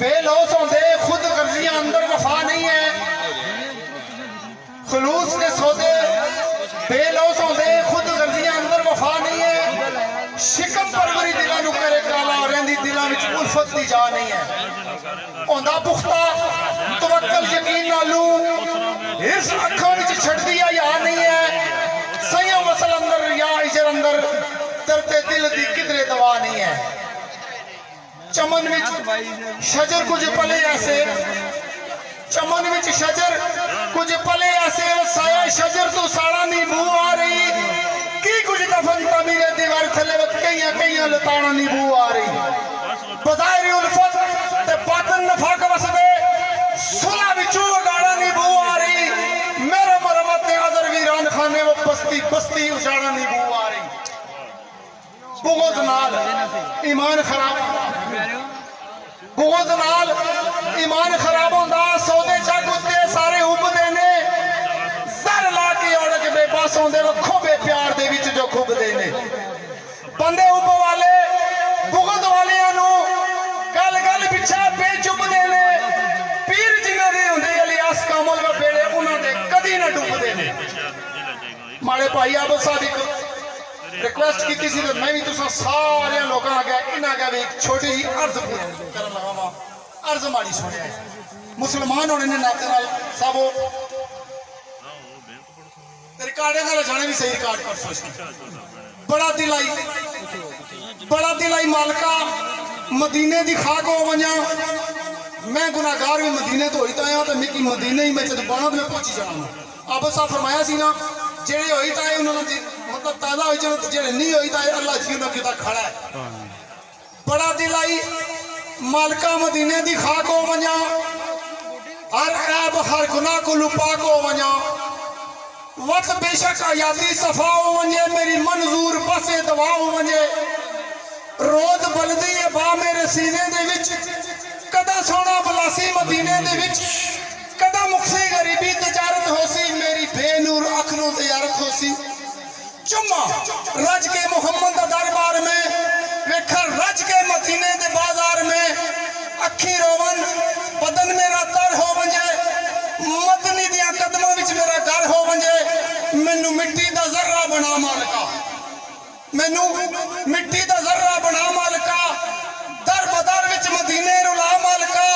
बेलौस होंदे खुद गर्जियां अंदर वफा नहीं है खलूस के सौदे बेलौस होंदे खुद गर्जियां अंदर वफा नहीं है शिकम परवरी दिलां नूं करे काला रहंदी दिलां विच उल्फत दी जा नहीं है होंदा पुख्ता तवक्कल यकीन नालू इस अखां विच छड़दी या नहीं है संयम वसल अंदर या इजर अंदर दर्द दिल दी किधरे दवा नहीं है चमन विच शजर कुछ पले ऐसे चमन विच शजर कुछ पले ऐसे साया शजर तो साड़ा नी बू आ रही की कुछ दफन तमीरे दीवार थले कई कई लताना नी बू आ रही बजायरी उल्फत ते बातन नफा का वसदे सुला विचू गाड़ा नी बू आ रही मेरे मरमत ने अदर वीरान खाने वो बस्ती बस्ती उजाड़ा नी बू आ रही बुगज नाल ईमान खराब बुगज नाल ईमान खराब होंदा सौदे जग उत्ते सारे उबदे ने सर ला के औड़क बेबस होंदे खोबे प्यार दे विच जो खुबदे ने बंदे उब वाले बुगज वालियां नू गल गल पिछा बेचुबदे ने पीर जिन्हां दे हुंदे इलियास कामल वे बेड़े उन्हां दे कदी ना डुबदे ने माड़े भाई अब सादिक रिक्वेस्ट की थी तो मैं भी तुसा सारे लोगों आगे इन आगे भी एक छोटी ही अर्ज करन लगा वा अर्ज माड़ी सुनिया मुसलमान होने ने नाते नाल सब रिकॉर्डिंग वाले जाने भी सही रिकॉर्ड कर सोचती बड़ा दिलाई मालका मदीने दी खाक हो वजा मैं गुनाहगार भी मदीने तो होई ताया तो मिकी मदीने ही मैं जब बना तो मैं पहुंची जाना अब सा फरमाया सी ना जेड़े होई ताए उन्होंने मतलब ताजा हो जाए जेड़े नहीं होई ताए अल्लाह जी उन्होंने किता खड़ा है बड़ा दिलाई मालका मदीने दी खाक हो वजा हर ऐब हर गुनाह को लुपा को वजा वक्त बेशक आयाती सफा हो वजे मेरी मंजूर बसे दवा हो वजे रोज बलदी है बा मेरे सीने दे विच कदा सोना बलासी मदीने दे विच कदा मुक्सी गरीबी तजारत होसी मेरी बेनूर अखनू तजारत होसी चुम्मा रज के मोहम्मद दरबार में वेखा रज के मदीने दे बाजार में अखी रोवन बदन मेरा तर हो वजे मदनी दिया कदमां विच मेरा घर हो वजे मैनू मिट्टी दा जर्रा बना मालका मैनू मिट्टी दा जर्रा बना मालका दर बदर विच मदीने रुला मालका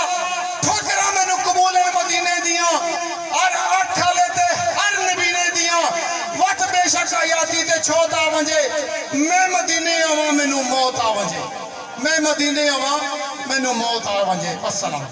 ठोकरा मैनू कबूल है मदीने दियां और अठ वाले ते हर नबी ने दियां वट बेशक आयाती ते छोत आ वजे मैं मदीने आवां मैनू मौत आ वजे मैं मदीने आवां मैनू मौत आ वजे अस्सलाम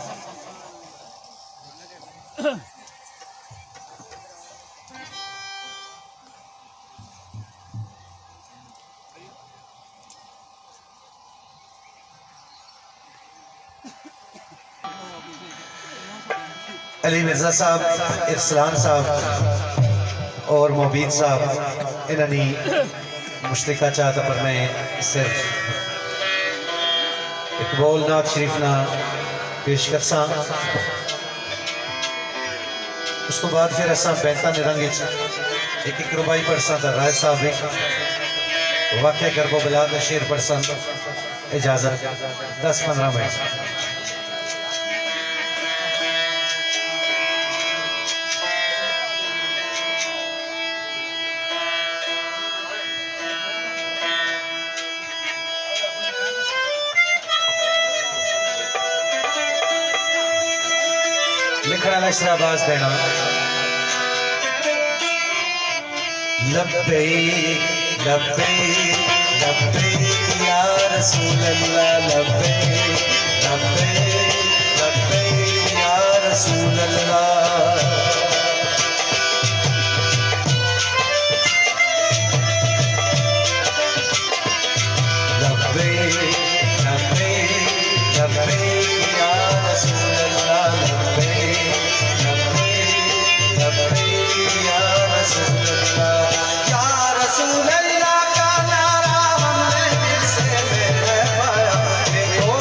अली मिर्जा साहब इरसलान साहब और मोबीन साहब इन्होंने मुश्तिका चाहता पर मैं सिर्फ इकबाल नाथ शरीफ ना पेश कर सा उस तो बाद फिर असा बैंता निरंग एक रुबाई पढ़ सा राय साहब एक वाक़या गर्भो बिला का शेर पढ़ सा इजाजत 10-15 मिनट लिखना शहबाज देना लब्बैक लब्बैक लब्बैक या रसूल अल्लाह लब्बैक लब्बैक लब्बैक या रसूल अल्लाह लब्बैक लब्बैक लब्बैक या रसूल अल्लाह रसूल अल्लाह का नारा हमने दिल से पाया देखो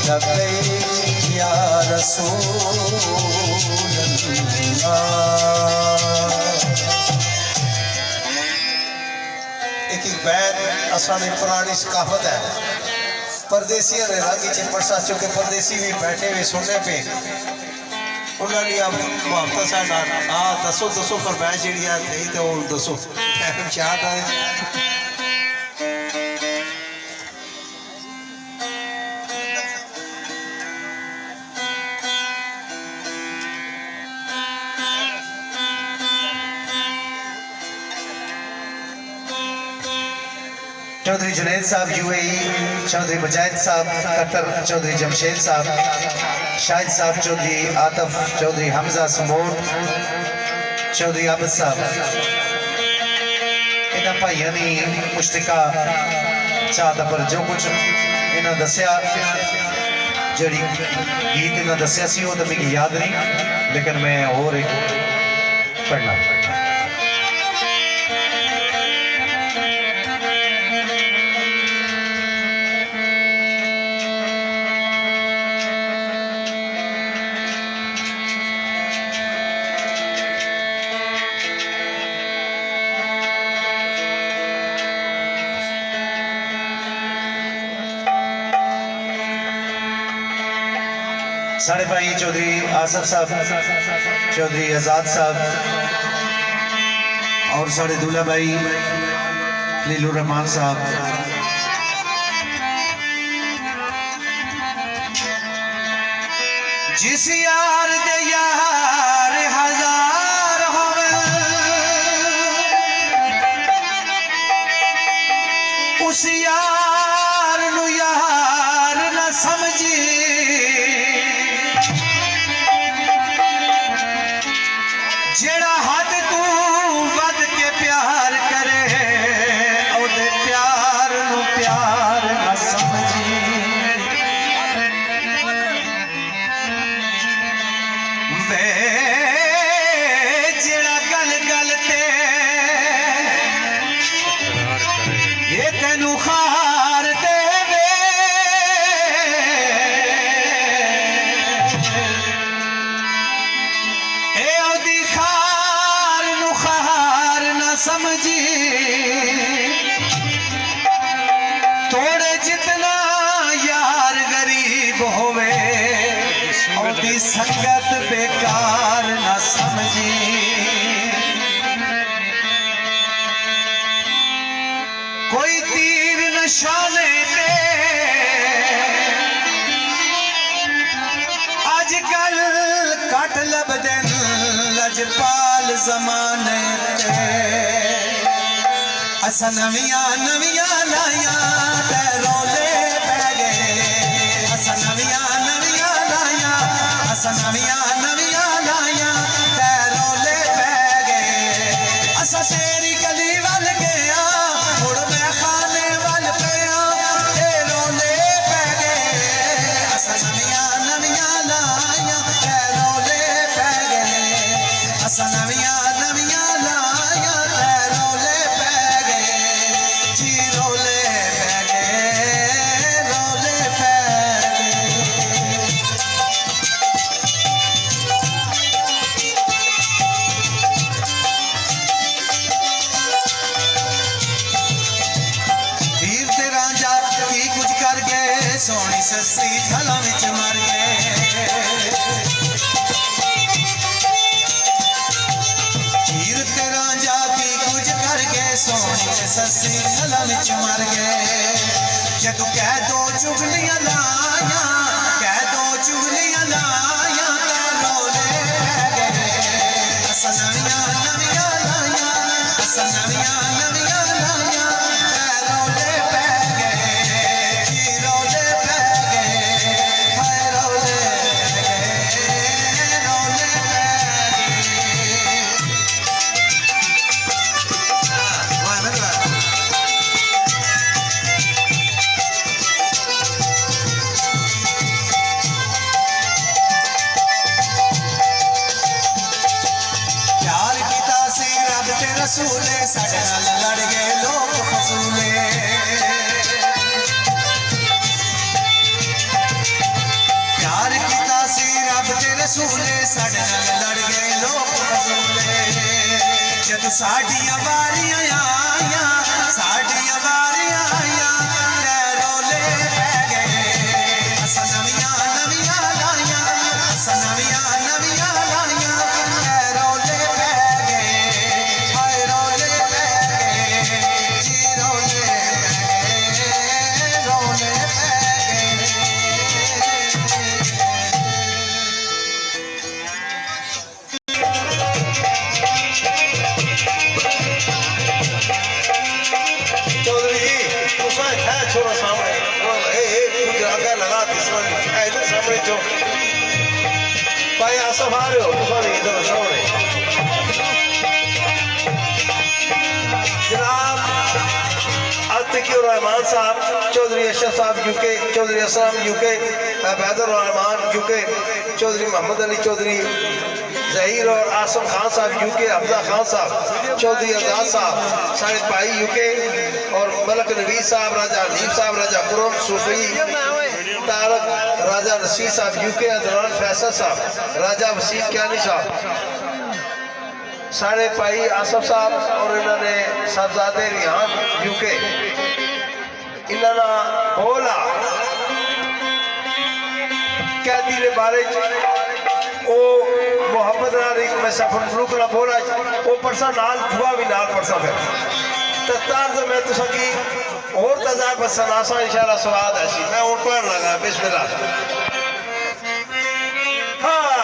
लब्बैक या रसूल अल्लाह। एक बैत असानी पुरानी सकाफत है परदेसियों ने रंग च परसा चुके परदेसी भी बैठे हुए सुनने पे उन्होंने अब मुहब्बत साडा दसो दसो फरमाइश जी थी तो दसो शाद आए चौधरी जुनैद साहब यूएई, चौधरी मुजाहिद साहब कतर, चौधरी जमशेद साहब, शाहिद साहब, चौधरी आतफ, चौधरी हमजा समोट, चौधरी आबिद साहब, इन्होंने भाइयों ने मुश्तिका चाहता पर जो कुछ इन्होंने दसिया जी गीत इन्होंने दसिया सी वो तो मुझे याद नहीं, लेकिन मैं और एक पढ़ना साढ़े भाई चौधरी आसफ साहब, चौधरी आज़ाद साहब और साढ़े दूल्हा भाई लीलुर रहमान साहब, जिस यार दे यार हजार होवे उस यार नु यार न समझी, जेड़ा हद तू वध के प्यार करे ओदे प्यार नु प्यार न समझी। वे जेड़ा गल गल ते ये तेनू खार देवे ए ओदी खार नु खार न समझी, थोड़े जितना यार गरीब होवे ओदी संगत बेकार न समझी। कोई तीर निशाने पे अजकल कट लभदे लजपाल जमाने ते, असा नवियां नवियां लाया ते रोले पै गए, असा नवियां नवियां लाया, असा नवियां नवियां लाया ते रोले पै गए, असा तेरी गली वल गया मुड़ मैं खाने वल पिया ते रोले पै गए, असा नवियां नवियां लाया ते रोले पै गए, असा नवियां नवियां लाया ते रोले पै गए, जी रोले पै गए, रोले पै गए। हीर ते रांझा की कुछ कर गए सोनी सस्सी थला विच मर गए, हीर ते रांझा की कुछ कर गए सोनी सस्सी थला विच मर गए, जदों कह दो चुगलियां लाया, कह दो चुगलियां लाया ते रोले पै गए, असा नवियां नवियां लाया, असा नवियां नवियां लाया ते रोले पै गए, जी रोले पै गए, हाय रोले पै गए, रोले पै गए। वाह मेरे वाह। सूले साडे नाल लड़ गए लोग फजूले जद साडियां वारियां आइयां साडियां वारियां आइयां ते रोले पै गए असां नवियां नवियां लाइयां असां नवियां नवियां लाइयां ते रोले पै गए हाय रोले पै गए जी रोले पै गए रोले पै गए चौधरी जी तुसा है छोरा सामने कुछ आगे लगा तीसरा इधर सामने जो भाई आसफ आ रहे हो तुसा भी इधर सामने जनाब अतिकुर रहमान साहब चौधरी अशरफ साहब UK Chaudhry Aslam UK Baidur Rahman UK Chaudhry Mohammad Ali Chaudhry Zaheer और आसम खान साहब यूके हफ्जा खान साहब चौधरी आजाद साहब सारे भाई यूके और मलक नवीद साहब राजा हनीफ साहब राजा खुरम सूफी तारक राजा नसीर साहब यूके अदनान फैसल साहब राजा वसीम क्यानी साहब सारे भाई आसफ साहब और इन्होंने साहबजादे रिहान यूके इन्होंने बोला कैदी ने बारे ओ मोहम्मद नाल एक मैं सफर फरूक ना बोला ओ परसा नाल दुआ भी नाल परसा फिर ततार से मैं तुसा की और तजा पसंद आसा इंशाल्लाह स्वाद है मैं उन पर लगा बिस्मिल्लाह हाँ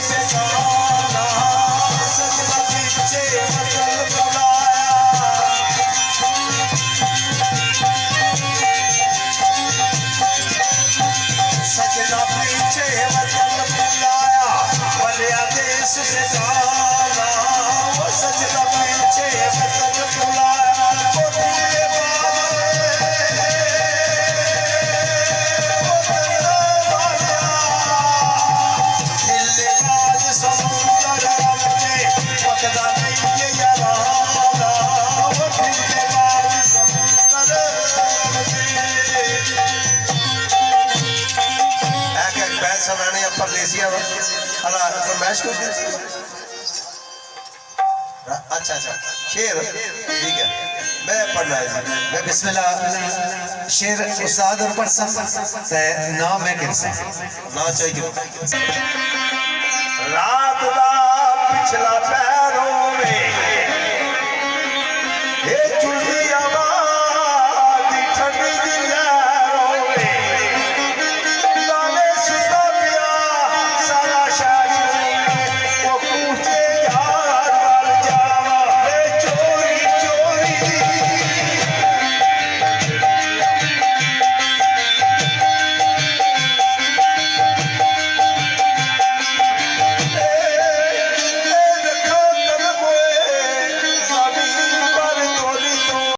पे जाना सजना पीछे वतन बुलाया सजना पीछे वतन बुलाया बलिया देश से जाना वो सजना पीछे वतन बुलाया कोठी के दिल्लीबाज समुंदर अपने पकड़ा नहीं ये याराना वो दिल्लीबाज समुंदर एक बैठ समाने परदेसिया वा अला फरमाइश को अच्छा अच्छा शेर ठीक है मैं पढ़ना है जी मैं बिस्मिल्लाह शेर उस्ताद और पढ़सा ते नाम है किरसा ना चाहिए